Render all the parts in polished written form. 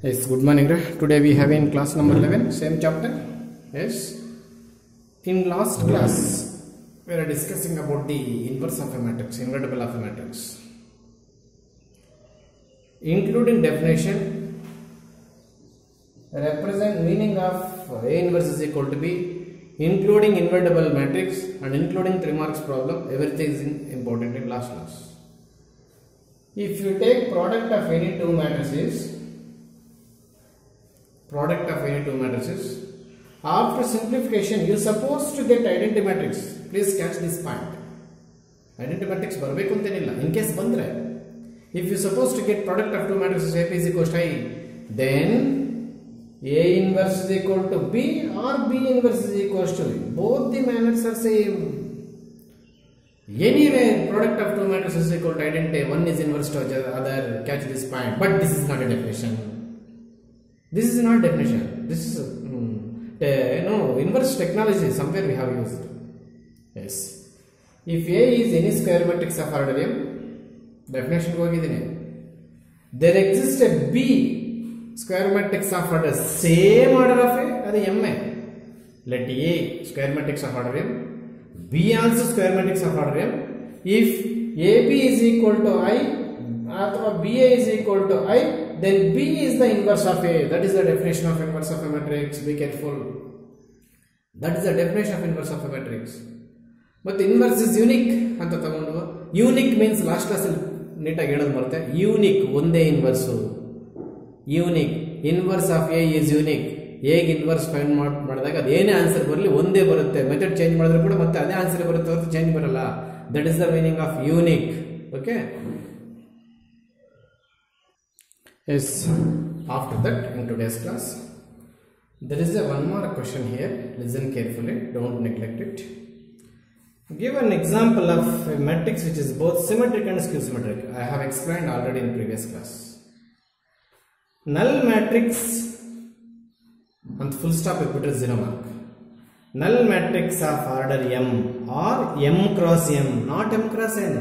Yes, good morning. Today we have in class number 11, same chapter. Yes. In last class, we are discussing about the inverse of a matrix, invertible of a matrix. Including definition, represent meaning of A inverse is equal to B, including invertible matrix and including 3 marks problem, everything is important in last class. If you take product of any two matrices, after simplification you are supposed to get identity matrix. Please catch this point. Identity matrix barbeku antenilla. In case bandre, if you are supposed to get product of two matrices AP is equal to I, then A inverse is equal to B or B inverse is equal to B. Both the manners are same. Anyway, product of two matrices is equal to identity. One is inverse to other. Catch this point. But this is not a definition. This is not definition. This is inverse technology. Somewhere we have used. Yes. If A is any square matrix of order M, definition ಹೋಗಿದ್ದೀನಿ. There exists a B square matrix of order same order of A. ಅದು M. Let A square matrix of order M. B also square matrix of order M. If AB is equal to I, or BA is equal to I, then B is the inverse of A. That is the definition of inverse of a matrix. Be careful. That is the definition of inverse of a matrix. But inverse is unique. Unique means last class neatagi ಹೇಳೋದು ಬರುತ್ತೆ. Unique ಒಂದೇ inverse. Unique inverse of A is unique. A ಗೆ inverse find ಮಾಡಿದಾಗ ಅದು ಏನೇ answer ಬರಲಿ ಒಂದೇ ಬರುತ್ತೆ. ಮೆಥಡ್ ಚೇಂಜ್ ಮಾಡಿದ್ರೆ ಕೂಡ ಮತ್ತೆ ಅದೇ ಆನ್ಸರ್ ಬರುತ್ತೆ ಹೊರತು ಚೇಂಜ್ ಬರಲ್ಲ. That is the meaning of unique. Okay. Yes, after that in today's class there is a one more question here. Listen carefully, don't neglect it. Give an example of a matrix which is both symmetric and skew symmetric. I have explained already in previous class. Null matrix and full stop equator 0 mark. Null matrix of order M or M cross M, not M cross N.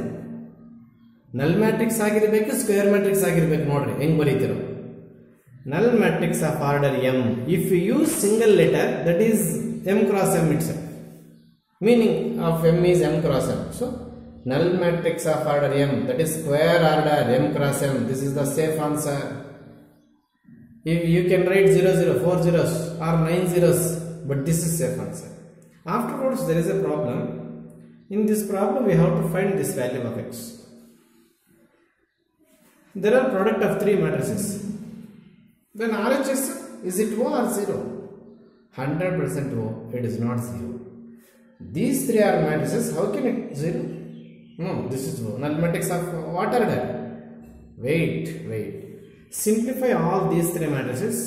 Null matrix ಆಗಿರಬೇಕು, square matrix ಆಗಿರಬೇಕು. ನೋಡ್ರಿ ಹೆಂಗ್ ಬರೀತಿರೋ. Null matrix of order M, if you use single letter, that is M cross M itself. Meaning of M is M cross M. So null matrix of order M, that is square order M cross M. This is the safe answer. If you can write 0 0 4 zeros or 9 zeros, but this is safe answer. Afterwards there is a problem. In this problem we have to find this value of x. There are product of three matrices. Then RHS, is it O or 0? 100% O. It is not 0. These three are matrices. How can it 0? No, this is O. Null matrix of what order? Wait. Simplify all these three matrices.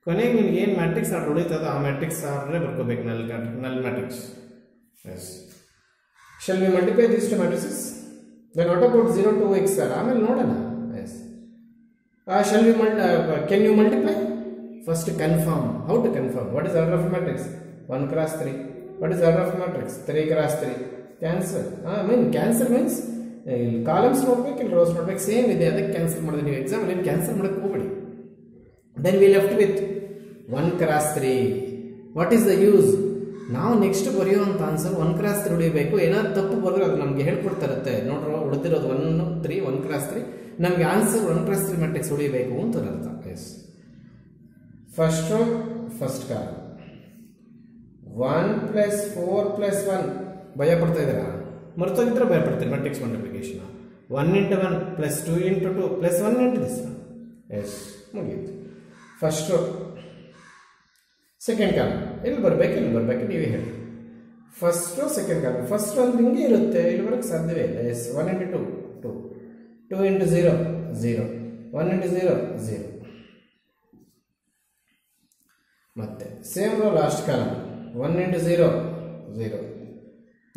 ಕೊನೆಗೆ ನಿಮಗೆ ಏನು matrix order ಉಳಿತದ ಆ matrix order ಬರ್ಕೋಬೇಕು. null matrix. Yes. Shall we multiply these two matrices? Then what about 0 to x sir? ಆಮೇಲೆ ನೋಡೋಣ. Yes. Can you multiply? First confirm. How to confirm? What is order of a matrix? 1 cross 3. What is order of a matrix? 3 cross 3. Cancel. Cancel means columns ನೋಡ್ಬೇಕು, ಇಲ್ಲಿ rows ನೋಡ್ಬೇಕು, same ಇದೆ, ಅದಕ್ಕೆ cancel ಮಾಡಿದ್ರೆ ನೀವು exam ಅಲ್ಲಿ cancel ಮಾಡಕ್ಕೆ ಹೋಗಬೇಡಿ. Then we left with 1 cross 3. What is the use? ನಾವು ನೆಕ್ಸ್ಟ್ ಬರೆಯುವಂತ ಆನ್ಸರ್ 1 ಕ್ರಾಸ್ 3 ಹೊಡಿಬೇಕು. ಏನಾದ್ರು ತಪ್ಪು ಬರೆದ್ರೆ ಅದು ನಮಗೆ ಹೇಳ್ಕೊಡ್ತಾ ಇರುತ್ತೆ. ನೋಡ್ರ ಉಳಿದಿರೋದು 1 3 1 ಕ್ರಾಸ್ 3, ನಮಗೆ ಆನ್ಸರ್ 1 ಕ್ರಾಸ್ 3 ಮ್ಯಾಟ್ರಿಕ್ಸ್ ಹೊಡಿಬೇಕು ಅಂತ ಅರ್ಥ. Yes, first row first column 1 + 4 + 1. ಭಯ ಪಡ್ತಾ ಇದ್ದೀರಾ? ಮರ್ತೋಗಿದ್ರೆ ಭಯ ಪಡ್ತೀರಿ. Matrix multiplication 1 × 1 + 2 × 2 + 1 × this one. S, ಮುಗಿಯಿತು. ಫಸ್ಟ್ ರೋ ಸೆಕೆಂಡ್ ಕಾಲಮ್ ಇಲ್ಲಿ ಬರಬೇಕು ನೀವೇ ಹೇಳಿ. First row second column. First row ಅಂದ್ರೆ ಹಿಂಗೆ ಇರುತ್ತೆ, ಇಲ್ಲಿ ಬರೋಕ್ಕೆ ಸಾಧ್ಯವೇ ಇಲ್ಲ. ಎಸ್, 1 × 2 2, 2 × 0 0, 1 × 0 0. ಮತ್ತೆ ಸೇಮ್ ರೋ ಲಾಸ್ಟ್ ಕಾಲಮ್ 1 × 0 0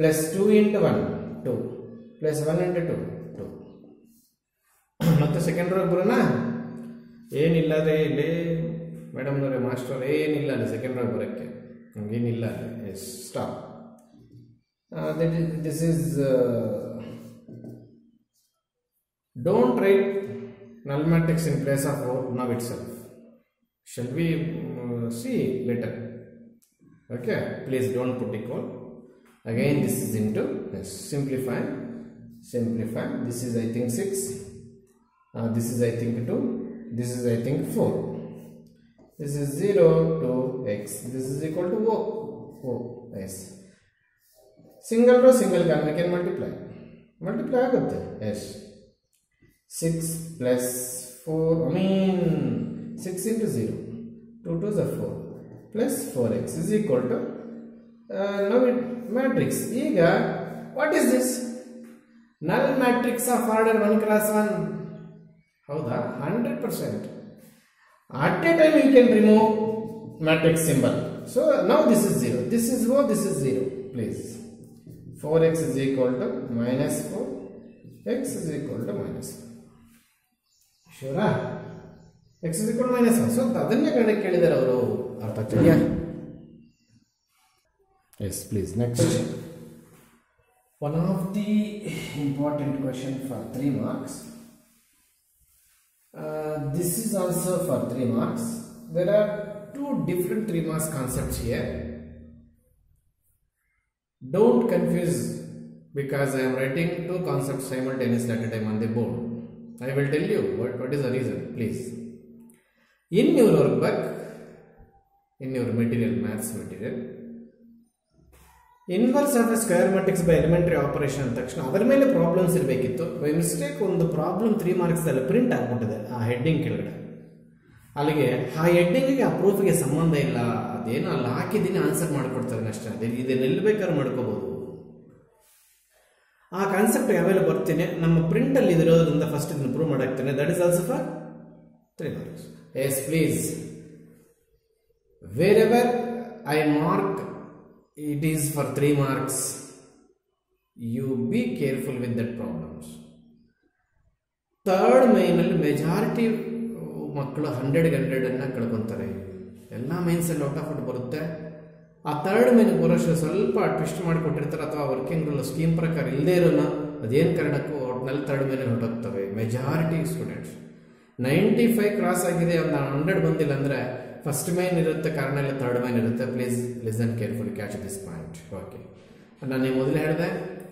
+ 2 × 1 2 + 1 × 2 2. ಮತ್ತೆ ಸೆಕೆಂಡ್ ರೋ ಬರೋಣ. ಏನಿಲ್ಲ ರೀ ಇಲ್ಲಿ ಮೇಡಮ್ ಅವರೇ, ಮಾಸ್ಟರ್ ಏನಿಲ್ಲ ಅಲ್ಲಿ ಸೆಕೆಂಡ್ ರೋ ಬರೋಕ್ಕೆ, ನಮಗೇನಿಲ್ಲ ಅಲ್ಲಿ. Yes, stop. This is don't write null matrix in place of now itself. Shall we see later? Okay, please don't put equal. Again this is into simplify. This is I think 6, this is I think 2, this is I think 4, this is 0 to x, this is equal to o. Yes, single row single column we can multiply ಆಗುತ್ತೆ. Yes, 6 plus 4 6 into 0, 2 2 is 4 plus 4x is equal to now matrix. ಈಗ what is this? Null matrix of order 1 cross 1. ಹೌದಾ? 100%. At a time you can remove matrix symbol. So now this is 0. This is O, this is 0. Please. 4x is equal to minus 4. X is equal to minus 1. Sure? X is equal to minus 1. So ಅದನ್ನೇ ಕಂಡಕ್ಕೆ ಕೇಳಿದ್ದಾರೆ ಅವರು. ಅರ್ಥ ಆಗ್ತಿದೆಯಾ? Yes, please. Next. One of the important question for 3 marks. This is also for 3 marks. There are 2 different 3 marks concepts here. Don't confuse because I am writing 2 concepts simultaneously at a time on the board. I will tell you what is the reason, please. In your workbook, in your material, maths material, inverse of A square matrix by elementary operation ಅಂದ ತಕ್ಷಣ ಅದರ ಮೇಲೆ problems ಇರಬೇಕಿತ್ತು. By mistake ಒಂದು problem 3 marks ಅಲ್ಲಿ print ಆಗ್ಬಿಟ್ಟಿದೆ ಆ heading ಕೆಳಗಡೆ. ಅಲ್ಲಿಗೆ ಆ ಹೆಡ್ಡಿಂಗಿಗೆ ಆ ಪ್ರೂಫ್ಗೆ ಸಂಬಂಧ ಇಲ್ಲ, ಅದೇನೋ ಅಲ್ಲಿ ಹಾಕಿದ್ದೀನಿ ಆನ್ಸರ್ ಮಾಡಿಕೊಡ್ತಾರೆ ಅಷ್ಟೇ. ಅದೇ ಇದನ್ನೆಲ್ಲಿ ಬೇಕಾದ್ರೂ ಮಾಡ್ಕೋಬಹುದು. ಆ ಕಾನ್ಸೆಪ್ಟ್ ಯಾವೆಲ್ಲ ಬರ್ತೀನಿ ನಮ್ಮ ಪ್ರಿಂಟ್ ಅಲ್ಲಿ ಇರೋದ್ರಿಂದ ಫಸ್ಟ್ ಇದನ್ನು ಪ್ರೂವ್ ಮಾಡಾಕ್ತೇನೆ. That is also for 3 marks. Yes please, wherever I mark it is for 3 marks, you be careful with that problems. Third main ಅಲ್ಲಿ ಮೆಜಾರಿಟಿ ಮಕ್ಕಳು 100 ಅನ್ನ ಕಳ್ಕೊಂತಾರೆ. ಎಲ್ಲ ಮೈನ್ಸ್ ಅಲ್ಲಿ ಔಟ್ ಆಫ್ ಔಟ್ ಬರುತ್ತೆ. ಆ ಥರ್ಡ್ ಮೈನ್ ಬರೋಷ್ಟು ಸ್ವಲ್ಪ twist ಮಾಡಿಕೊಟ್ಟಿರ್ತಾರೆ ಅಥವಾ working rule scheme ಪ್ರಕಾರ ಇಲ್ಲದೇ ಇರೋನ ಅದೇನು ಕಾರಣಕ್ಕೂ ಒಟ್ಟಿನಲ್ಲಿ ಥರ್ಡ್ ಮೈನಲ್ಲಿ ಹೊರಟೋಗ್ತವೆ ಮೆಜಾರಿಟಿ ಸ್ಟೂಡೆಂಟ್ಸ್. 95 ಕ್ರಾಸ್ ಆಗಿದೆ, ಒಂದು 100 ಬಂದಿಲ್ಲ ಅಂದರೆ ಫಸ್ಟ್ ಮೈನ್ ಇರುತ್ತೆ, ಕಾರಣ ಇಲ್ಲ ಥರ್ಡ್ ಮೈನ್ ಇರುತ್ತೆ. Please listen careful, catch this point. Okay, ನಾನು ಮೊದಲೇ ಹೇಳಿದೆ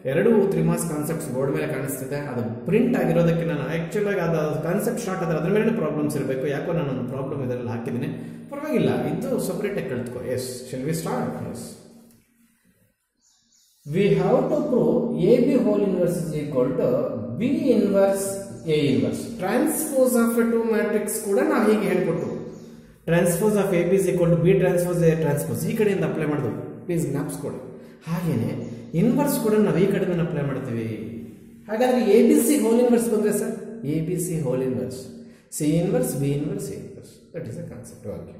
2 3 ಮಾರ್ಕ್ಸ್ ಕಾನ್ಸೆಪ್ಟ್ಸ್ ಬೋರ್ಡ್ ಮೇಲೆ ಕಾಣಿಸ್ತಿದೆ. ಅದು ಪ್ರಿಂಟ್ ಆಗಿರೋದಕ್ಕೆ ನಾನು ಆ್ಯಕ್ಚುಲಾಗಿ ಅದು ಕಾನ್ಸೆಪ್ಟ್ ಶಾರ್ಟ್ ಆದರೆ ಅದ್ರ ಮೇಲೆ ಪ್ರಾಬ್ಲಮ್ಸ್ ಇರಬೇಕು. ಯಾಕೋ ನಾನು ಒಂದು ಪ್ರಾಬ್ಲಮ್ ಇದರಲ್ಲಿ ಹಾಕಿದ್ದೀನಿ, ಪರವಾಗಿಲ್ಲ, ಇದು ಸಪ್ರೇಟಾಗಿ ಕಲ್ತ್ಕೋ. Yes, shall we start? Yes, we have to prove A B whole inverse is equal to B inverse A inverse. Transpose of A 2 matrix ಕೂಡ ನಾವು ಹೀಗೆ ಹೇಳ್ಕೊಟ್ಟು transpose of A B is equal to B transpose A transpose ಈ ಕಡೆಯಿಂದ apply ಮಾಡಿದ್ವಿ. Please ಜ್ಞಾಪಿಸ್ಕೊಡಿ. ಹಾಗೇನೆ inverse ಕೂಡ ನಾವು ಈ ಕಡೆಯಿಂದ ಅಪ್ಲೈ ಮಾಡ್ತೀವಿ. ಹಾಗಾದ್ರೆ A B C whole inverse ಬಂದ್ರೆ sir A B C whole inverse, C inverse, B inverse, A inverse. That is a concept. Okay,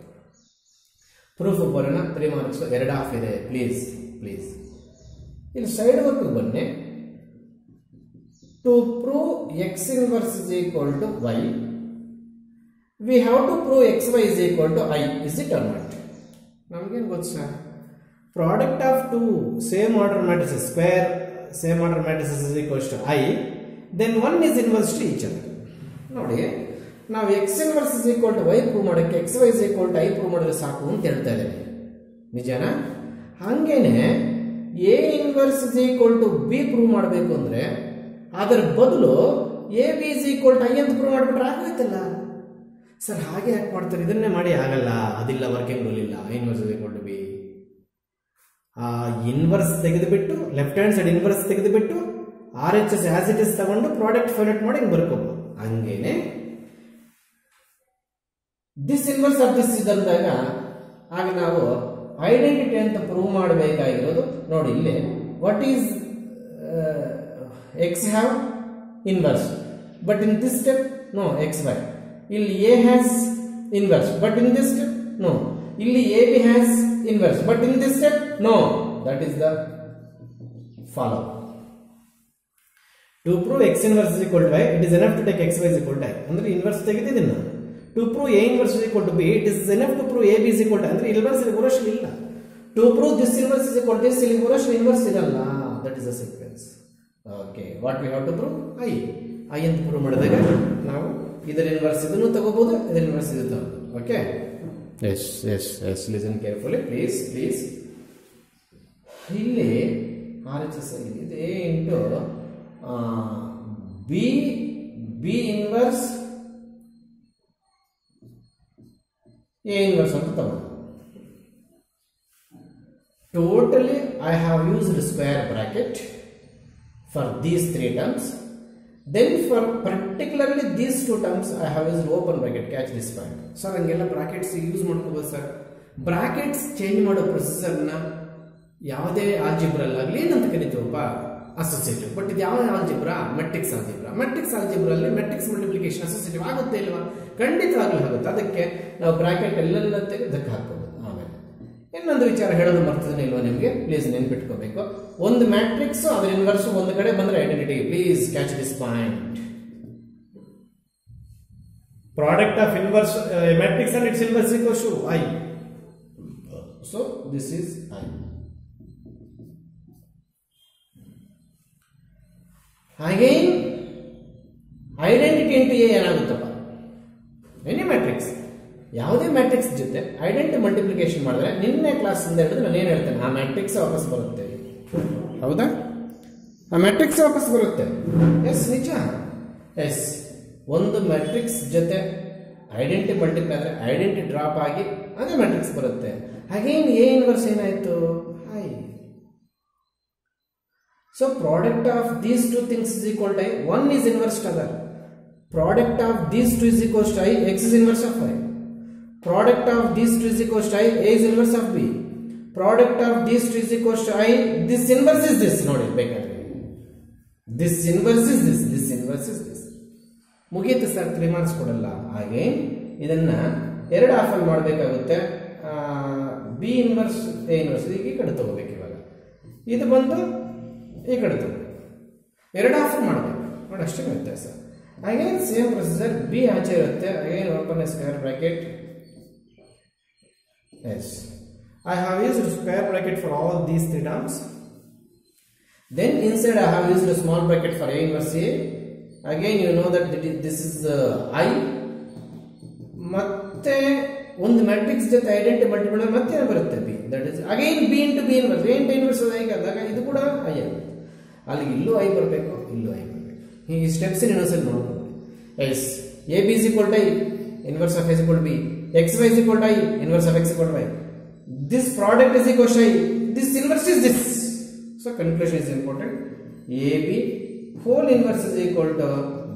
proof ಬರೋಣ. 3 ಮಾರ್ಕ್ಸ್ 2 ಹಾಫ್ ಇದೆ. ಪ್ಲೀಸ್ ಪ್ಲೀಸ್ ಇಲ್ಲಿ ಸೈಡ್ ವರ್ಕ್ ಬನ್ನಿ. To prove X inverse is equal to Y, we have to prove xy is equal to I. Is it or not? ನಮಗೇನು ಗೊತ್ತು sir, product of 2 same order matrices, square same order matrices is equals to I, then one is inverse to each other. ನೋಡಿ, ನಾವು x inverse is equal to y prove ಮಾಡೋಕ್ಕೆ xy is equal to I prove ಮಾಡಿದ್ರೆ ಸಾಕು ಅಂತ ಹೇಳ್ತಾ ಇದ್ದೇನೆ. ನಿಜನಾ? ಹಾಗೇನೆ a inverse is equal to b prove ಮಾಡಬೇಕು ಅಂದ್ರೆ ಅದರ ಬದಲು a b is equal to I ಅಂತ ಪ್ರೂವ್ ಮಾಡಿಬಿಟ್ರೆ ಆಗೋಯ್ತಲ್ಲ ಸರ್. ಹಾಗೆ ಯಾಕೆ ಮಾಡ್ತಾರೆ? ಇದನ್ನೇ ಮಾಡಿ ಆಗಲ್ಲ, ಅದಿಲ್ಲ, ವರ್ಕಿಂಗ್ ರೂಲ್ ಇಲ್ಲ. Inverse is equal to B. Inverse ತೆಗೆದುಬಿಟ್ಟು ಲೆಫ್ಟ್ ಹ್ಯಾಂಡ್ ಸೈಡ್ ಇನ್ವರ್ಸ್ ತೆಗೆದುಬಿಟ್ಟು RHS ಆಸ್ ಇಟ್ ಇಸ್ ತಗೊಂಡು ಪ್ರಾಡಕ್ಟ್ ಫೈನಟ್ ಮಾಡಿ ಹಿಂಗೆ ಬರ್ಕೋಬಹುದು. ಹಂಗೇನೆ ದಿಸ್ ಇನ್ವರ್ಸ್ ಆಫ್ ದಿಸ್ ಇದ್ದಾಗ ಆಗ ನಾವು ಐಡೆಂಟಿಟಿ ಅಂತ ಪ್ರೂವ್ ಮಾಡಬೇಕಾಗಿರೋದು. ನೋಡಿ ಇಲ್ಲಿ what is X have inverse, but in this step no X Y. ಇಲ್ಲಿ A has inverse, but in this step no. ಇಲ್ಲಿ A B has inverse, but in this step no. That is the follow. To prove X inverse is equal to Y, it is enough to take X Y is equal to I. ಅಂದ್ರೆ inverse ತೆಗೆದಿದ್ದೀನಿ ನಾನು. To prove A inverse is equal to B, it is enough to prove A B is equal to, ಅಂದ್ರೆ inverse ಇಲ್ಲಿ ಗುರಶ್ ಇಲ್ಲ. To prove this inverse is equal to this, ಇಲ್ಲಿ ಗುರಶ್ inverse ಇರಲ್ಲ. That is the sequence. Okay, what we have to prove? I ಅಂತ ಪ್ರೂವ್ ಮಾಡಿದಾಗ ನಾವು ಇದರ ಇನ್ವರ್ಸ್ ಇದನ್ನು ತಗೋಬಹುದು, ಇದರ ಇನ್ವರ್ಸ್ ಇದು ತಗೋಬಹುದು. Okay, yes yes yes listen carefully please please. ಇಲ್ಲಿ RHS ಇದೆ A into B inverse A inverse ಅಂತ ತಗೊಂಡು totally I have used square bracket for these three terms. Then for particularly these two terms I have used open bracket. Catch this point. Sir, hangella brackets use ಮಾಡ್ಕೋಬಹುದು sir. Brackets change ಮಾಡೋ processor ನ ಯಾವುದೇ algebra ಆಗಲಿ ಏನಂತ ಕರೀತೀವಪ್ಪ, associative. But ಇದು ಯಾವ algebra? Matrix algebra. Matrix algebra ಅಲ್ಲಿ matrix multiplication associative ಆಗುತ್ತೆ ಇಲ್ವಾ? ಖಂಡಿತವಾಗ್ಲೂ ಆಗುತ್ತೆ. ಅದಕ್ಕೆ ನಾವು ಬ್ರಾಕೆಟ್ ಎಲ್ಲೆಲ್ಲ ತೆಗೆದಕ್ಕೆ ಹಾಕೋದು. ಆಮೇಲೆ ಇನ್ನೊಂದು ವಿಚಾರ ಹೇಳೋದು ಮರ್ತದೇನೆ ಇಲ್ವಾ ನಿಮಗೆ? ಪ್ಲೀಸ್ ನೆನ್ಪಿಟ್ಕೋಬೇಕು. ಒಂದು ಮ್ಯಾಟ್ರಿಕ್ಸ್ ಅದರ ಇನ್ವರ್ಸ್ ಒಂದು ಕಡೆ ಬಂದ್ರೆ identity. Please catch this point. Product of inverse matrix and its inverse equals to I. So this is I. Again identity into A ಏನಾಗುತ್ತಪ್ಪ? ಎನಿ ಮ್ಯಾಟ್ರಿಕ್ಸ್, ಯಾವುದೇ ಮ್ಯಾಟ್ರಿಕ್ಸ್ ಜೊತೆ ಐಡೆಂಟಿ ಮಲ್ಟಿಪ್ಲಿಕೇಶನ್ ಮಾಡಿದ್ರೆ ನಿನ್ನೆ ಕ್ಲಾಸ್ ಇಂದ ಹಿಡಿದು ನಾನು ಏನು ಹೇಳ್ತೇನೆ, ಆ ಮ್ಯಾಟ್ರಿಕ್ಸ್ ವಾಪಸ್ ಬರುತ್ತೆ. ಹೌದಾ? ಆ ಮ್ಯಾಟ್ರಿಕ್ಸ್ ವಾಪಸ್ ಬರುತ್ತೆ. ಎಸ್, ನಿಜ. ಎಸ್, ಒಂದು ಮ್ಯಾಟ್ರಿಕ್ಸ್ ಜೊತೆ ಐಡೆಂಟಿ ಮಲ್ಟಿಪ್ಲೈ ಆದರೆ ಐಡೆಂಟಿ ಡ್ರಾಪ್ ಆಗಿ ಅದೇ ಮ್ಯಾಟ್ರಿಕ್ಸ್ ಬರುತ್ತೆ. ಅಗೇನ್ A ಇನ್ವರ್ಸ್ ಏನಾಯ್ತು? I. So product of these two things is equal to I. One is inverse to other. Product of these two is equal to I. X is inverse of Y. Product of these two is equal to I. A is inverse of B. Product of these two is equal to I. This inverse is this. Nodi ಬೇಕಾದ್ರೆ this inverse is this. This inverse is this. ಮುಗೀತು sir, 3 marks ಕೊಡಲ್ಲ. ಹಾಗೆ ಇದನ್ನ ಎರಡು half ಅಲ್ಲಿ ಮಾಡಬೇಕಾಗುತ್ತೆ. B inverse A inverse ಈ ಕಡೆ ತಗೋಬೇಕು. ಇವಾಗ ಇದು ಬಂದು ಈ ಕಡೆ ತಗೋಬೇಕು. ಎರಡು ಹಾಫ್ ಮಾಡಬೇಕು ನೋಡಿ, ಅಷ್ಟೇ ವ್ಯತ್ಯಾಸ. Again same procedure. B ಆಚೆ ಇರುತ್ತೆ. Again open A square bracket. Yes, I have used square bracket for all these three terms. Then inside I have used a small bracket for A inverse A. Again you know that this is I. ಮತ್ತೆ ಒಂದು matrix ಜೊತೆ identity multiply ಮತ್ತೆ ಬರುತ್ತೆ B. That is again B into B inverse. A into inverse I ಆದಾಗ ಇದು ಕೂಡ I ಆಗುತ್ತೆ. ಅಲ್ಲಿಗೆ ಇಲ್ಲೂ I ಬರಬೇಕು, ಇಲ್ಲೂ I ಬರಬೇಕು. ಈ ಸ್ಟೆಪ್ಸ್ ಇನ್ನೊಂದ್ಸಲ ನೋಡ್ಕೊಳ್ಳಿ. Yes, AB is equal to I, inverse of A is equal to B. XY is equal to I, inverse of X is equal to Y. This product is equal to I. This inverse is this. So conclusion is important. AB whole inverse is equal to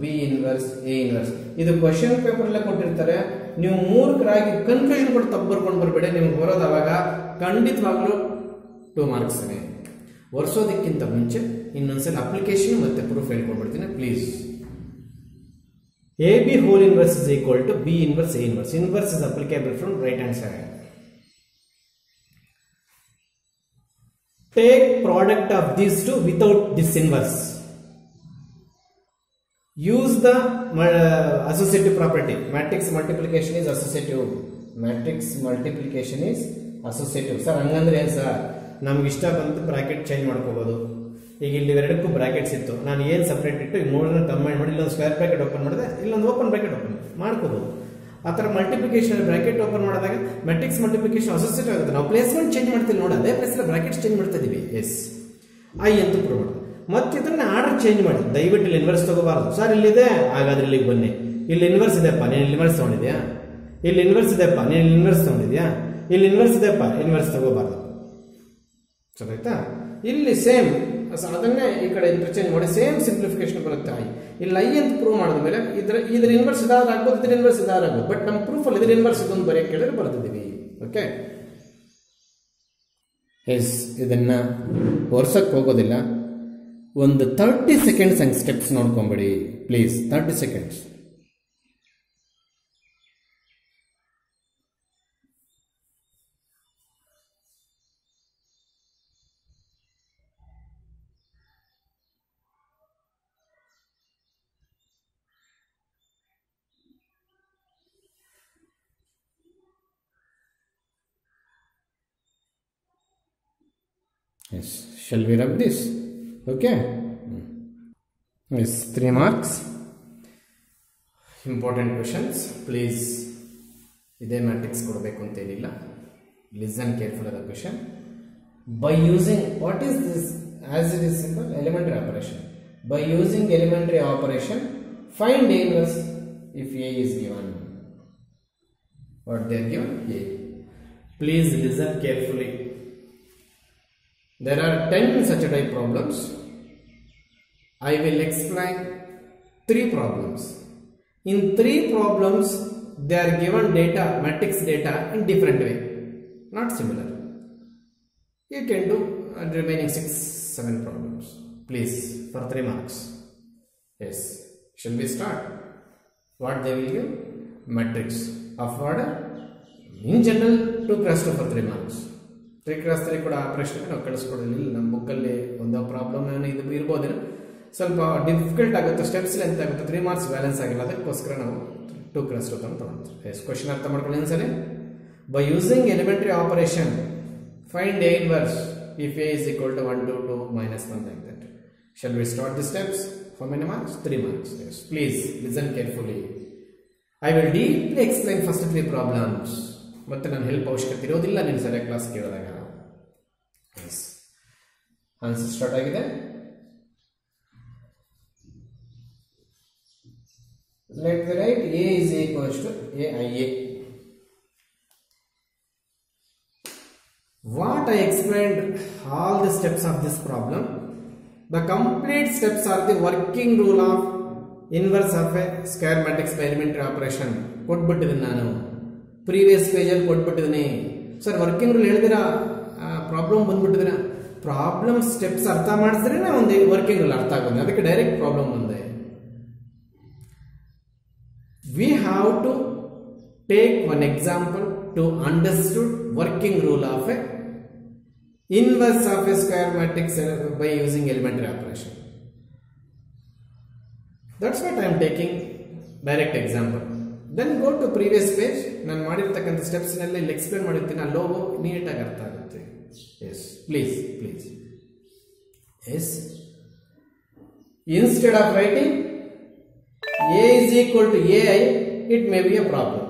B inverse A inverse. ಇದು question paper ಅಲ್ಲೇ ಕೊಟ್ಟಿರ್ತಾರೆ. ನೀವು ಮೂರ್ಖರಾಗಿ confusion ಕೊಟ್ಟು ತಪ್ಪು ಬರ್ಕೊಂಡು ಬರಬೇಡಿ. ನಿಮ್ಗೆ ಬರೋದು ಅವಾಗ ಖಂಡಿತವಾಗ್ಲೂ 2 ಮಾರ್ಕ್ಸ್. ವರ್ಷೋದಕ್ಕಿಂತ ಮುಂಚೆ ಇನ್ನೊಂದ್ಸಲ ಅಪ್ಲಿಕೇಶನ್ ಮತ್ತೆ ಪ್ರೂಫ್ ಹೇಳ್ಕೊಡ್ಬಿಡ್ತೀನಿ please. AB whole inverse is equal to B inverse A inverse. Inverse is applicable from right hand side. Take product of these two without this inverse. Use the associative property. Matrix multiplication is associative. Matrix multiplication is associative. Sir, hangandre ಏನು sir? ನಮ್ಗೆ ಇಷ್ಟ ಬಂತು bracket change ಮಾಡ್ಕೋಬಹುದು. ಈಗ ಇಲ್ಲಿ ಎರಡಕ್ಕೂ brackets ಇತ್ತು, ನಾನು ಏನು ಸಪ್ರೇಟ್ ಇಟ್ಟು ಈ ಮೂರನ್ನ ಕಂಬೈನ್ ಮಾಡಿ ಇಲ್ಲೊಂದು ಸ್ಕ್ವೇರ್ ಬ್ರಾಕೆಟ್ ಓಪನ್ ಮಾಡಿದೆ, ಇಲ್ಲೊಂದು ಓಪನ್ ಬ್ರಾಕೆಟ್ ಓಪನ್ ಮಾಡ್ಕೋಬಹುದು. ಆ ಥರ ಮಲ್ಟಿಪ್ಲಿಕೇಶನ್ ಬ್ರಾಕೆಟ್ ಓಪನ್ ಮಾಡಿದಾಗ ಮ್ಯಾಟ್ರಿಕ್ಸ್ ಮಲ್ಟಿಪ್ಲಿಕೇಶನ್ ಅಸೋಸಿಯೇಟ್ ಆಗುತ್ತೆ. ನಾವು ಪ್ಲೇಸ್ಮೆಂಟ್ ಚೇಂಜ್ ಮಾಡ್ತೀವಿ ನೋಡಿ, ಅದೇ ಪ್ಲೇಸಲ್ಲಿ ಬ್ರಾಕೆಟ್ಸ್ ಚೇಂಜ್ ಮಾಡ್ತಾ ಇದೀವಿ. ಎಸ್, I ಅಂತ ಪ್ರೂವ್ ಮಾಡೋದು. ಮತ್ತೆ ಇದನ್ನ ಆರ್ಡರ್ ಚೇಂಜ್ ಮಾಡಿ. ದಯವಿಟ್ಟು ಇಲ್ಲಿ ಇನ್ವರ್ಸ್ ತಗೋಬಾರ್ದು. ಸರ್ ಇಲ್ಲಿದೆ, ಹಾಗಾದ್ರೆ ಇಲ್ಲಿಗೆ ಬನ್ನಿ. ಇಲ್ಲಿ ಇನ್ವರ್ಸ್ ಇದೆಪ್ಪ, ನೀನು ಇನ್ವರ್ಸ್ ತಗೊಂಡಿದ್ಯಾ? ಇಲ್ಲಿ ಇನ್ವರ್ಸ್ ಇದೆಪ್ಪ, ನೀನು ಇನ್ವರ್ಸ್ ತಗೊಂಡಿದ್ಯಾ? ಇಲ್ಲಿ ಇನ್ವರ್ಸ್ ಇದೆಪ್ಪ, ಇನ್ವರ್ಸ್ ತಗೋಬಾರ್ದು. ಸರಿ ಆಯ್ತಾ? ಇಲ್ಲಿ ಸೇಮ್ ಅದನ್ನೇ ಈ ಕಡೆ ಇಂಟರ್ಚೇಂಜ್ ಮಾಡಿ ಸೇಮ್ ಸಿಂಪ್ಲಿಫಿಕೇಶನ್ ಬರುತ್ತೆ. ಇಲ್ಲಿ I ಅಂತ ಪ್ರೂವ್ ಮಾಡಿದ ಮೇಲೆ ಇದ್ರ ಇನ್ವರ್ಸ್ ಇದಾದ್ರೆ ಆಗ್ಬೋದು, ಇದ್ರ ಇನ್ವರ್ಸ್ ಇದಾದ್ರೆ ಆಗ್ಬೋದು. ಬಟ್ ನಮ್ಮ ಪ್ರೂಫ್ ಅಲ್ಲಿ ಇದ್ರ ಇನ್ವರ್ಸ್ ಇದೊಂದು ಬರೆಯಕ್ಕೆ ಕೇಳಿದ್ರೆ ಬರ್ತಿದ್ದೀವಿ. ಓಕೆ, ಎಸ್, ಇದನ್ನ ವರ್ಷಕ್ಕೆ ಹೋಗೋದಿಲ್ಲ. ಒಂದು 30 ಸೆಕೆಂಡ್ಸ್ ಹಂಗೆ ಸ್ಟೆಪ್ಸ್ ನೋಡ್ಕೊಂಬಿಡಿ please. 30 seconds. Yes, shall we rub this? Okay. Yes, 3 marks. Important questions. Please, ಇದೇ ಮ್ಯಾಟ್ರಿಕ್ಸ್ ಕೊಡಬೇಕು ಅಂತ ಏನಿಲ್ಲ. Listen carefully the question. By using, what is this? As it is simple, elementary operation. By using elementary operation, find A inverse if A is given. What they are given? A. Please listen carefully. There are 10 such type problems. I will explain 3 problems. In 3 problems, they are given data, matrix data in different way, not similar. You can do remaining 6-7 problems. Please, for 3 marks. Yes. Shall we start? What they will give? Matrix of what? In general, 2 cross 2 for 3 marks. 3 cross 3 ಕೂಡ ಪ್ರಶ್ನೆ ನಾವು ಕಳಿಸ್ಕೊಡಲಿಲ್ಲ. ನಮ್ಮ ಬುಕ್ಕಲ್ಲಿ ಒಂದು problem ಏನೋ ಇದು ಇರ್ಬೋದೇನೋ, ಸ್ವಲ್ಪ difficult ಆಗುತ್ತೆ, ಸ್ಟೆಪ್ಸ್ ಲೆಂತ್ ಆಗುತ್ತೆ, 3 ಮಾರ್ಕ್ಸ್ ಬ್ಯಾಲೆನ್ಸ್ ಆಗಿಲ್ಲ, ಅದಕ್ಕೋಸ್ಕರ ನಾವು 2 cross 2 ಅಂತ ತಗೊಂಡ್ವಿ. ಎಸ್, ಕ್ವಶನ್ ಅರ್ಥ ಮಾಡ್ಕೊಳ್ಳಿ ಒಂದ್ಸರಿ. By using elementary operation find A inverse if A is equal to 1 to 2 minus 1 like that. Shall we start the steps? For many marks? 3 marks. Yes. Please listen carefully. I will deeply explain first 3 problems. ಮತ್ತೆ ನಾನು help ಅವಶ್ಯಕತೆ ಇರೋದಿಲ್ಲ ನೀನು ಸರಿಯಾಗಿ class ಕೇಳಿದಾಗ. S, answer start ಆಗಿದೆ. Let me write A is equals to AIA. What I explained all the steps of this problem. The complete steps are the working rule of inverse of a square matrix by elementary operation. ಕೊಟ್ಬಿಟ್ಟಿದ್ದೀನಿ ನಾನು previous ಪೇಜಲ್ಲಿ ಕೊಟ್ಬಿಟ್ಟಿದ್ದೀನಿ sir. Working rule ಹೇಳಿದಿರಾ, problem ಬಂದ್ಬಿಟ್ಟಿದ್ದೀರಾ, problem steps ಅರ್ಥ ಮಾಡಿಸಿದ್ರೆ ಒಂದು working rule ಅರ್ಥ ಆಗುತ್ತೆ, ಅದಕ್ಕೆ ಡೈರೆಕ್ಟ್ ಪ್ರಾಬ್ಲಮ್ ಬಂದೆ. We have to take one example to understood working rule of a inverse of a square matrix by using elementary operation. That's what I am taking direct example. Then go to previous page. ನಾನು ಮಾಡಿರ್ತಕ್ಕಂಥ steps ನೆಲ್ಲ ಇಲ್ಲಿ explain ಮಾಡಿರ್ತೀನಿ, ಆ logo ನೀಟಾಗಿ ಅರ್ಥ ಆಗುತ್ತೆ. Yes, please please. Yes, instead of writing A is equal to AI, it may be a problem.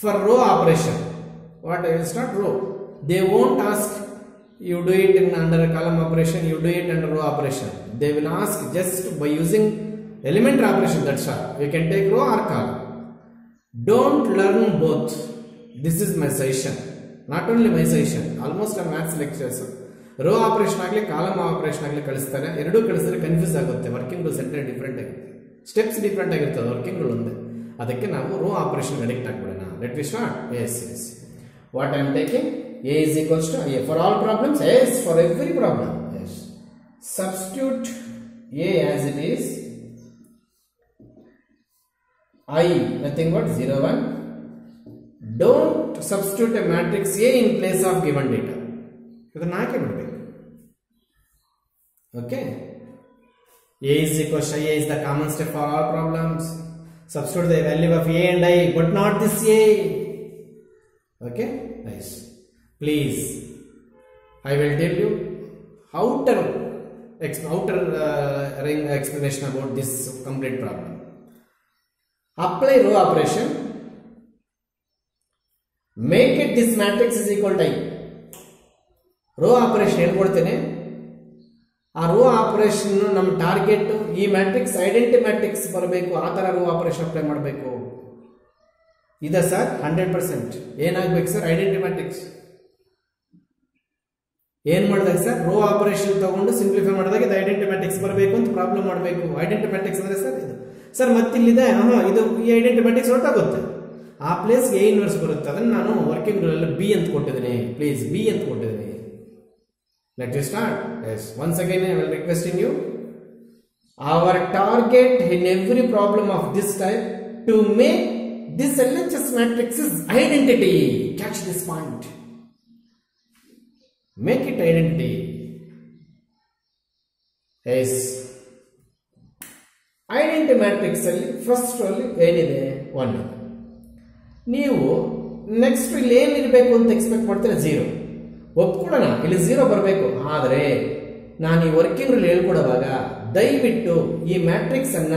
For row operation, what I will start row. They won't ask you do it in under a column operation, you do it under row operation. They will ask just by using elementary operation, that's all. You can take row or column. Don't learn both. This is my suggestion. Not only my suggestion, almost a maths lectures. Row operation ಆಗಲಿ column operation ಆಗಲಿ ಕಳಿಸ್ತಾರೆ, ಎರಡೂ ಕಳಿಸಿದ್ರೆ confuse ಆಗುತ್ತೆ. Working rules entry different ಆಗುತ್ತೆ, steps different ಆಗಿರ್ತದೆ, working rule ಒಂದೇ. ಅದಕ್ಕೆ ನಾವು ರೋ ಆಪರೇಷನ್ ಅಡಿಕ್ಟ್ ಆಗ್ಬಿಡೋಣ. Let we start. Yes yes, what I am taking A is equals to A for all problems. Yes, for every problem. Yes, substitute A as it is. I nothing but 0 1. Don't substitute a matrix A in place of given data. ಇದನ್ನ ಹಾಕಿ ಬಿಡಬೇಕು. Okay, A is equals to A is the common step for all problems. Substitute the value of A and I, but not this A. Okay, nice. Please, I will tell you outer ring explanation about this complete problem. Apply row operation. Make it this matrix is equal to I. Row operation ಹೇಳ್ಕೊಡ್ತೇನೆ. ಆ rho operation ನಮ್ಮ target ಈ matrix identity matrix ಬರಬೇಕು, ಆ ತರ rho operation apply ಮಾಡಬೇಕು. ಇದೆ sir 100%. ಏನಾಗಬೇಕು sir? Identity matrix. ಏನ್ ಮಾಡಿದಾಗ ಸರ್? ರೋ ಆಪರೇಷನ್ ತಗೊಂಡು ಸಿಂಪ್ಲಿಫೈ ಮಾಡಿದಾಗ ಇದು ಐಡೆಂಟಿ ಮ್ಯಾಟ್ರಿಕ್ಸ್ ಬರಬೇಕು ಅಂತ ಪ್ರಾಬ್ಲಮ್ ಮಾಡಬೇಕು. ಐಡೆಂಟಿ ಮ್ಯಾಟ್ರಿಕ್ಸ್ ಅಂದ್ರೆ ಸರ್ ಇದು ಸರ್ ಮತ್ತಿಲ್ಲಿದೆ, ಇದು ಈ ಐಡೆಂಟಿ ಮ್ಯಾಟ್ರಿಕ್ಸ್ ಹೊರಟಾಗುತ್ತೆ, ಆ ಪ್ಲೇಸ್ A ಇನ್ವರ್ಸ್ ಬರುತ್ತೆ. ಅದನ್ನ ನಾನು ವರ್ಕಿಂಗ್ ರೂಲ್ ಅಲ್ಲಿ B ಅಂತ ಕೊಟ್ಟಿದ್ದೀನಿ. ಪ್ಲೀಸ್ B ಅಂತ ಕೊಟ್ಟಿದ್ದೀನಿ. Let us start. Yes, once again I will requesting you, our target in every problem of this type to make this LHS matrix is identity. Catch this point. Make it identity. Yes, identity matrix ಅಲ್ಲಿ first ಅಲ್ಲಿ ಏನಿದೆ? 1. ನೀವು next ಇಲ್ಲಿ ಏನಿರಬೇಕು ಅಂತ expect ಮಾಡ್ತೀರಾ? 0. ಒಪ್ಕೊಳ್ಳೋಣ, ಇಲ್ಲಿ 0 ಬರಬೇಕು. ಆದರೆ ನಾನು ಈ ವರ್ಕಿಂಗ್ ರೂಲ್ ಹೇಳ್ಕೊಡುವಾಗ ದಯವಿಟ್ಟು ಈ ಮ್ಯಾಟ್ರಿಕ್ಸ್ ಅನ್ನ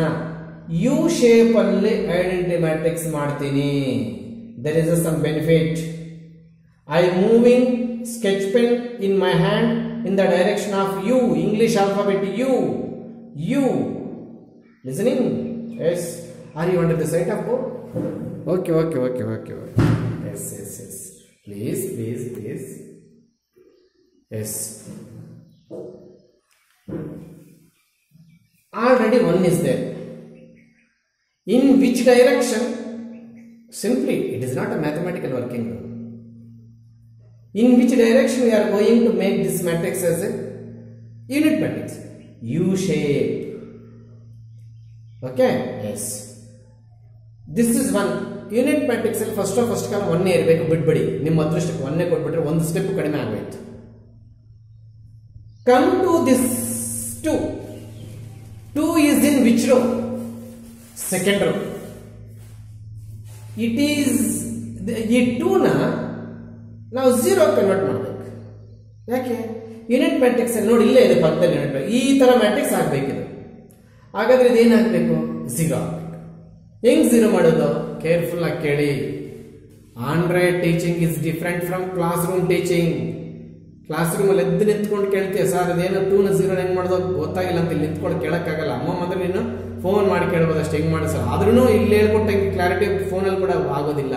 ಯು ಶೇಪ್ ಅಲ್ಲಿ ಐಡೆಂಟಿಟಿ ಮ್ಯಾಟ್ರಿಕ್ಸ್ ಮಾಡ್ತೀನಿ. there is some benefit. I moving sketch pen in my hand in the direction of U, English alphabet U. Listening? Yes. Are you under the sight of board? Okay. Yes. Please. Yes. Already one is there. In which direction? Simply, it is not a mathematical working. In which direction we are going to make this matrix as a unit matrix? U shape. Okay? Yes. This is one unit matrix. First column one irbeku bidbadi. Nimma adrushtake one kodbitre one step kadime agoytu. Come to this 2. 2 is in which row? Second row. It is ಈ 2 ನ ನಾವು 0 convert ಮಾಡಬೇಕು. ಯಾಕೆ? Unit matrix ನೋಡಿ ಇಲ್ಲೇ ಇದೆ ಪಕ್ಕದಲ್ಲಿ unit matrix. ಈ ತರ ಮ್ಯಾಟ್ರಿಕ್ಸ್ ಆಗಬೇಕಿದೆ. ಹಾಗಾದ್ರೆ ಇದು ಏನಾಗಬೇಕು? 0 ಆಗಬೇಕು. ಹೆಂಗ್ 0 ಮಾಡೋದು? ಕೇರ್ಫುಲ್ ಆಗಿ ಕೇಳಿ. Android teaching is different from class room teaching. Class room ಅಲ್ಲಿ ಎದ್ದು ನಿಂತ್ಕೊಂಡು ಕೇಳ್ತೀಯ, ಸರ್ ಅದೇನೋ 2 ನ 0 ಹೆಂಗ್ ಮಾಡೋದು ಗೊತ್ತಾಗಿಲ್ಲ ಅಂತ ಇಲ್ಲಿ ನಿಂತ್ಕೊಂಡು ಕೇಳಕ್ಕಾಗಲ್ಲ. ಅಮ್ಮ ಅಂದ್ರೆ ನೀನು ಫೋನ್ ಮಾಡಿ ಕೇಳಬಹುದು ಅಷ್ಟೇ, ಹೆಂಗ್ ಮಾಡಿ ಸರ್. ಆದ್ರೂ ಇಲ್ಲಿ ಹೇಳ್ಕೊಟ್ಟ ಕ್ಲಾರಿಟಿ ಫೋನಲ್ಲಿ ಕೂಡ ಆಗೋದಿಲ್ಲ.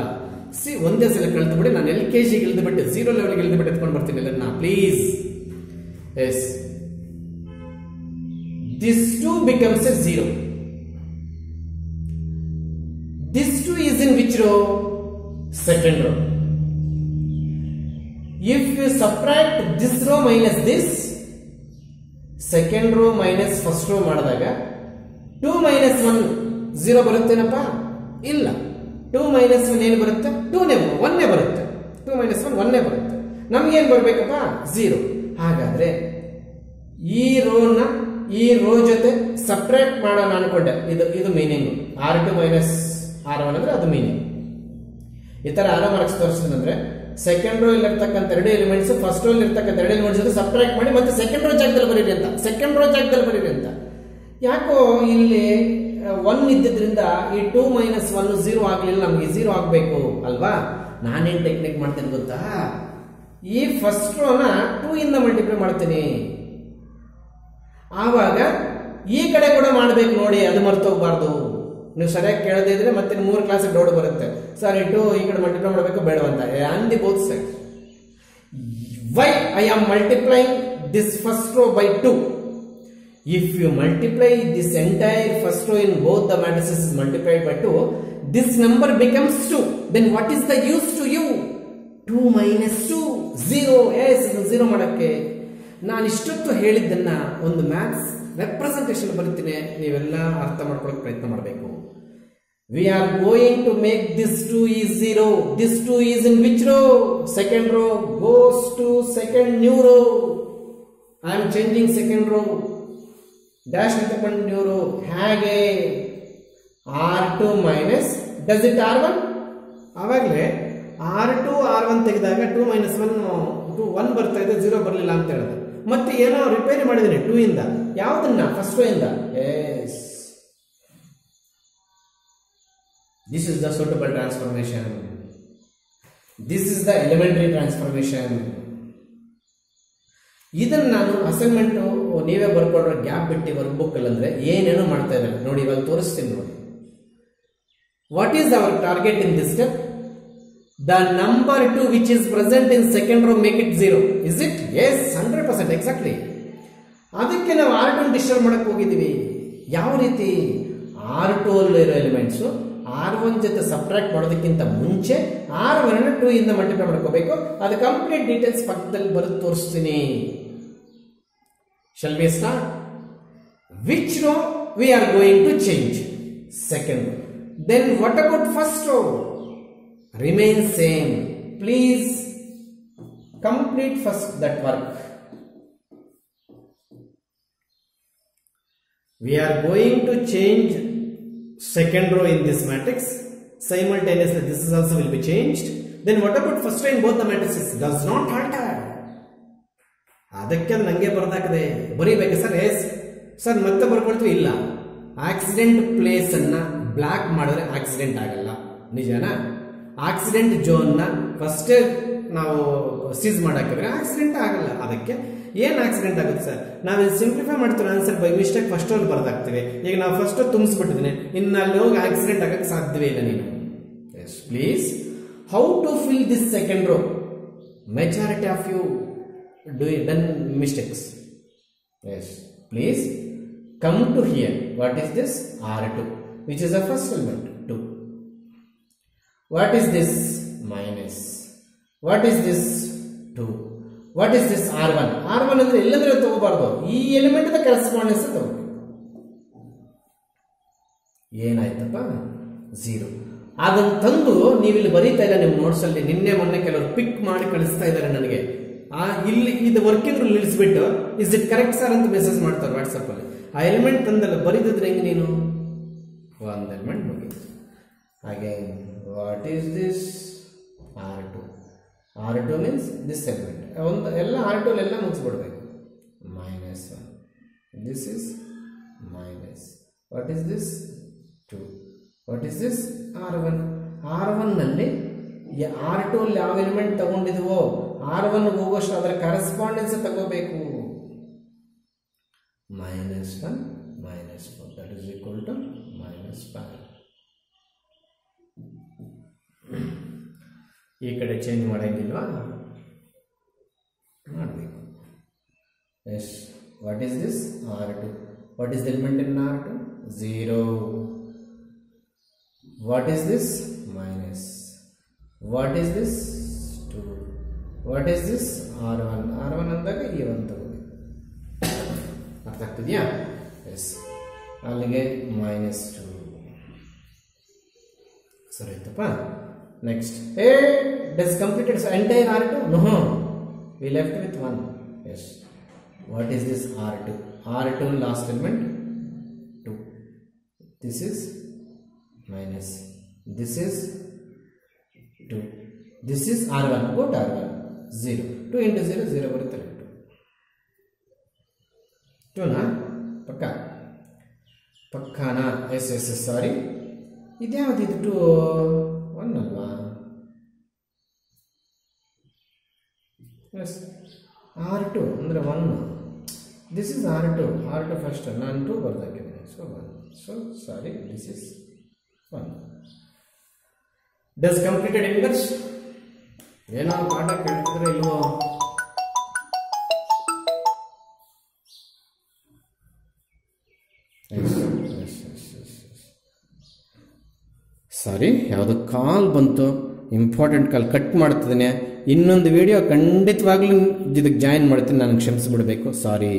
ಒಂದೇ ಸಲ ಕಳೆದು ಬಿಡಿ. ನಾನು LKG ಇಳಿದು ಬಿಟ್ಟು 0 ಲೆವೆಲ್ಗೆ ಇಳಿದು ಬಿಟ್ಟು ಎತ್ಕೊಂಡು ಬರ್ತೀನಿ ಎಲ್ಲ please. Yes, this 2 becomes a 0. This 2 is in which row? Second row. If you subtract this row minus this, second row minus first row ಮಾಡಿದಾಗ 2 minus 1 0 ಬರುತ್ತೇನಪ್ಪ? ಇಲ್ಲ. 2 minus 1 ಏನು ಬರುತ್ತೆ? 1 ಬರುತ್ತೆ. 2 minus 1 1 ಬರುತ್ತೆ. ನಮ್ಗೆ ಏನು ಬರಬೇಕಪ್ಪ? 0. ಹಾಗಾದ್ರೆ ಈ ರೋನ ಈ ರೋ ಜೊತೆ ಸಬ್ಟ್ರಾಕ್ಟ್ ಮಾಡೋಣ ಅನ್ಕೊಂಡೆ. ಇದು ಮೀನಿಂಗ್. R2 minus R1 ಅಂದ್ರೆ ಅದು ಮೀನಿಂಗ್. ಈ ತರ ಆರೋ ಮಾರ್ಕ್ಸ್ ತೋರಿಸ್ತೀನಿ ಅಂದ್ರೆ ಸೆಕೆಂಡ್ ರೋ ಇಲ್ಲಿರ್ತಕ್ಕಂಥ 2 ಎಲಿಮೆಂಟ್ಸ್ ಫಸ್ಟ್ ರೋ ಇಲ್ಲಿರ್ತಕ್ಕಂಥ 2 ಎಲಿಮೆಂಟ್ಸ್ ಜೊತೆ ಸಬ್ಟ್ರಾಕ್ಟ್ ಮಾಡಿ ಮತ್ತೆ ಸೆಕೆಂಡ್ ರೋ ಜಾಗದಲ್ಲಿ ಬರೀರಿ ಅಂತ. ಯಾಕೋ ಇಲ್ಲಿ 1 ಇದ್ದಿದ್ರಿಂದ ಈ 2 minus 1 0 ಆಗ್ಲಿಲ್ಲ. ನಮ್ಗೆ 0 ಆಗ್ಬೇಕು ಅಲ್ವಾ? ನಾನೇನ್ ಟೆಕ್ನಿಕ್ ಮಾಡ್ತೇನೆ ಗೊತ್ತಾ? ಈ ಫಸ್ಟ್ ರೋನ 2 ಇಂದ ಮಲ್ಟಿಪ್ಲೈ ಮಾಡ್ತೀನಿ. ಆವಾಗ ಈ ಕಡೆ ಕೂಡ ಮಾಡ್ಬೇಕು ನೋಡಿ, ಅದು ಮರ್ತೋಗ್ಬಾರ್ದು. ನೀವು ಸರಿಯಾಗಿ ಕೇಳದೇ ಇದ್ರೆ ಮತ್ತೆ 3 ಕ್ಲಾಸ್ ಡೌಟ್ ಬರುತ್ತೆ. ಸರ್ ಇಟ್ಟು ಈ ಕಡೆ ಮಲ್ಟಿಪ್ಲೈ ಮಾಡಬೇಕು ಬೇಡವಂತ. On the both side. Why I am multiplying this first row by 2. If you multiply this entire first row in both the matrices is multiplied by 2, this number becomes 2. Then what is the use to you? 2 minus 2 0. Yes, 0 ಮಾಡಕ್ಕೆ ನಾನು ಇಷ್ಟೊತ್ತು ಹೇಳಿದ್ದನ್ನ ಒಂದು maths representation ಬರುತ್ತೀನಿ. ನೀವೆಲ್ಲ ಅರ್ಥ ಮಾಡ್ಕೊಳ್ಳೋಕೆ ಪ್ರಯತ್ನ ಮಾಡಬೇಕು. We are going to make this 2 is 0. This 2 is in which row? Second row. Goes to second new row. I am changing second row. Dash ಅಂತಕೊಂಡು new row. ಹಾಗೆ R2 minus does it R1? ಆವಾಗಲೇ R2 R1 ತೆಗೆದಾಗ 2 minus 1 ಬರ್ತಾ ಇದೆ, 0 ಬರಲಿಲ್ಲ ಅಂತ ಹೇಳಿದೆ. ಮತ್ತೆ ಏನೋ ರಿಪೇರಿ ಮಾಡಿದ್ದೀನಿ 2 ಇಂದ. ಯಾವುದನ್ನ? ಫಸ್ಟ್ ರೋ ಇಂದ. Yes, this is the suitable transformation. This is the elementary transformation. ಇದನ್ನ ನಾನು ಅಸೈನ್ಮೆಂಟ್ ನೀವೇ ಬರ್ಕೊಂಡ್ರೆ ಗ್ಯಾಪ್ ಬಿಟ್ಟು ವರ್ಕ್ ಬುಕ್ ಅಲ್ಲಿ ಅಂದ್ರೆ ಏನೇನು ಮಾಡ್ತಾ ಇದ್ದಾರೆ ನೋಡಿ. ಇವಾಗ ತೋರಿಸ್ತೀನಿ ನೋಡಿ. What is our target in this step? The number 2 which is present in second row make it 0. Is it? Yes, 100% exactly. ಅದಕ್ಕೆ ನಾವು R2 ಡಿಸ್ಟರ್ಬ್ ಮಾಡಕ್ ಹೋಗಿದ್ದೀವಿ. ಯಾವ ರೀತಿ? R2 ಅಲ್ಲಿರೋ ಎಲಿಮೆಂಟ್ಸ್ R1 ಜೊತೆ ಸಬ್ಟ್ರಾಕ್ಟ್ ಮಾಡೋದಕ್ಕಿಂತ ಮುಂಚೆ R1 ಅನ್ನು 2 ಇಂದ ಮಲ್ಟಿಪ್ಲೈ ಮಾಡ್ಕೋಬೇಕು. ಅದು ಕಂಪ್ಲೀಟ್ ಡೀಟೇಲ್ಸ್ ಪಕ್ಕದಲ್ಲಿ ಬರುತ್ತೆ, ತೋರಿಸ್ತೀನಿ. Shall we start? Which row we are going to change? Second row. Then what about first row? Remain same. Please complete first that work. We are going to change second row in this matrix. Simultaneously this is also will be changed. Then what about first row in both the matrices? Does not alter. ಅದಕ್ಕೆ ನಂಗೆ ಬರ್ದಾಕದೆ ಬರೀಬೇಕು sir. Yes sir ಮತ್ತೆ ಬರ್ಕೊಳ್ತೀವಿ. ಇಲ್ಲ, accident place ಅನ್ನ block ಮಾಡಿದ್ರೆ accident ಆಗಲ್ಲ, ನಿಜನಾ? Accident zone ನ first ನಾವು ಸೀಸ್ ಮಾಡಾಕಿದ್ರೆ ಆಕ್ಸಿಡೆಂಟ್ ಆಗಲ್ಲ. ಅದಕ್ಕೆ ಏನ್ ಆಕ್ಸಿಡೆಂಟ್ ಆಗುತ್ತೆ ಸರ್? ನಾವು ಸಿಂಪ್ಲಿಫೈ ಮಾಡ್ತೀವಿ ಆನ್ಸರ್ ಬೈ ಮಿಸ್ಟೇಕ್ ಫಸ್ಟ್ ಅಲ್ಲಿ ಬರ್ದಾಗ್ತೀವಿ. ಈಗ ನಾವು ಫಸ್ಟ್ ತುಂಬಿಸ್ಬಿಟ್ಟಿದ್ದೀನಿ, ಇನ್ನು ಅಲ್ಲಿ ಹೋಗಿ ಆಕ್ಸಿಡೆಂಟ್ ಆಗಕ್ಕೆ ಸಾಧ್ಯವೇ ಇಲ್ಲ ನೀನು. Yes please, how to fill this second row? Majority of you done mistakes. Yes please come to here. What is this? R2, which is the first element, 2. What is this? Minus. What is this? 2. What is this? R1. R1 ಅಂದ್ರೆ ಎಲ್ಲದರ ತಗೋಬಾರ್ದು, ಈ element the correspondence ತಗೋಬೇಕು. ಏನಾಯ್ತಪ್ಪ? 0. ಅದನ್ನು ತಂದು ನೀವಿಲ್ಲಿ ಬರೀತಾ ಇಲ್ಲ ನಿಮ್ಮ ನೋಟ್ಸ್ ಅಲ್ಲಿ. ನಿನ್ನೆ ಮೊನ್ನೆ ಕೆಲವರು ಪಿಕ್ ಮಾಡಿ ಕಳಿಸ್ತಾ ಇದ್ದಾರೆ ನನಗೆ. ಇಲ್ಲಿ ಇದು ವರ್ಕಿಂಗ್ ರೂಲ್ ನಿಲ್ಲಿಸ್ಬಿಟ್ಟು ಇಸ್ ಇಟ್ ಕರೆಕ್ಟ್ ಸರ್ ಅಂತ ಮೆಸೇಜ್ ಮಾಡ್ತಾರೆ ವಾಟ್ಸಪ್ ಅಲ್ಲಿ. ಆ ಎಲಿಮೆಂಟ್ ತಂದಲ್ಲ ಬರೀದಿದ್ರೆ ಹೆಂಗೆ ನೀನು? ಒಂದು ಎಲಿಮೆಂಟ್ ಮುಗೀತು. ಹಾಗೆ what is this? R2. R2 means this element. ಒಂದು ಎಲ್ಲ R2 ಎಲ್ಲ ಮುಗಿಸ್ಬಿಡ್ಬೇಕು. -1. This is minus. What is this? 2. What is this? R1. R1 ನಲ್ಲಿ R2 ಅಲ್ಲಿ ಯಾವ ಎಲಿಮೆಂಟ್ ತಗೊಂಡಿದ್ವೋ R1 ಹೋಗೋಷ್ಟು ಅದರ ಕರೆಸ್ಪಾಂಡೆನ್ಸ್ ತಗೋಬೇಕು. -1 -4, that is equal to -5. ಈ ಕಡೆ ಚೇಂಜ್ ಮಾಡಂಗಿಲ್ವಾ? ಮಾಡಬೇಕು. Yes, what is this? R2. What is the element in R2? 0. What is this? -. What is this? 2. What is this? R1. R1 ಅಂದಾಗ ಈ ಒಂದು ತಗೋಬೇಕು. ಅರ್ಥ ಆಗ್ತಿದೆಯಾ? ಎಸ್, ಅಲ್ಲಿಗೆ -2. ಸರಿ ಆಯ್ತಪ್ಪ. Next, does completed entire R2? No, we left with 1. Yes, what is this? R2. R2 last element 2. This is minus, this is 2. This is R1. Got R1. 0. 2 into 0 0 ಬರುತ್ತಲ್ಲ. 2ನಾ? ಪಕ್ಕಾ? ಪಕ್ಕಾನಾ? ಎಸ್ ಎಸ್ ಎಸ್, ಸಾರಿ, ಇದ್ಯಾವುದಿದು? 2 1 ಅಲ್ವಾ? S, R2 ಅಂದರೆ 1. This is R2. R2 first, ನಾನು 2 ಬರ್ದಾಕಿದ್ದೀನಿ. So 1. So sorry, this is 1. Does completed inverse? ಏನೋ ಪಾಠ ಕೇಳ್ತಿದ್ರೆ ಇಲ್ವೋ? ಸಾರಿ, ಯಾವುದೋ ಕಾಲ್ ಬಂತು, ಇಂಪಾರ್ಟೆಂಟ್ ಕಾಲ್. ಕಟ್ ಮಾಡ್ತಿದ್ದೀನಿ. ಇನ್ನೊಂದು ವಿಡಿಯೋ ಖಂಡಿತವಾಗ್ಲೂ ಇದಕ್ಕೆ ಜಾಯಿನ್ ಮಾಡ್ತೀನಿ, ನಾನು ಕ್ಷಮಿಸಿಬಿಡಬೇಕು. ಸಾರಿ.